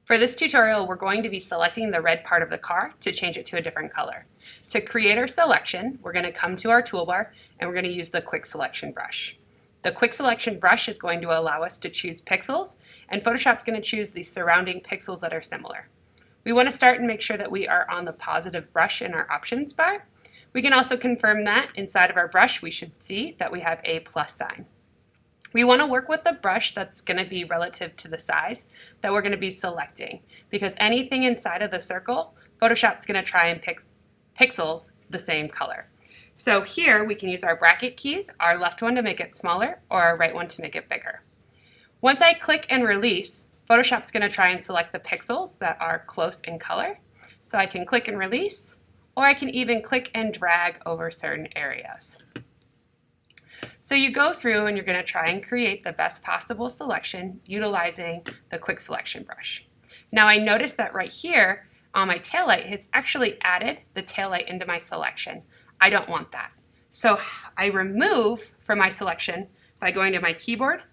For this tutorial, we're going to be selecting the red part of the car to change it to a different color. To create our selection, we're going to come to our toolbar and we're going to use the Quick Selection brush. The Quick Selection brush is going to allow us to choose pixels, and Photoshop's going to choose the surrounding pixels that are similar. We want to start and make sure that we are on the positive brush in our options bar. We can also confirm that inside of our brush we should see that we have a plus sign. We want to work with the brush that's going to be relative to the size that we're going to be selecting, because anything inside of the circle, Photoshop's going to try and pick pixels the same color. So here we can use our bracket keys, our left one to make it smaller or our right one to make it bigger. Once I click and release, Photoshop's going to try and select the pixels that are close in color. So I can click and release, or I can even click and drag over certain areas. So you go through and you're going to try and create the best possible selection utilizing the Quick Selection brush. Now I noticed that right here on my taillight, it's actually added the taillight into my selection. I don't want that. So I remove from my selection by going to my keyboard,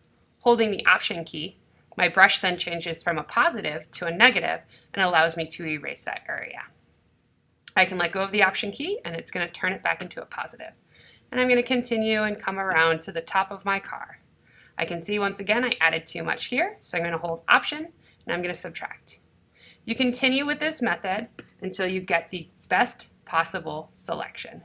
holding the Option key. My brush then changes from a positive to a negative and allows me to erase that area. I can let go of the Option key and it's going to turn it back into a positive. And I'm going to continue and come around to the top of my car. I can see once again I added too much here, so I'm going to hold Option and I'm going to subtract. You continue with this method until you get the best possible selection.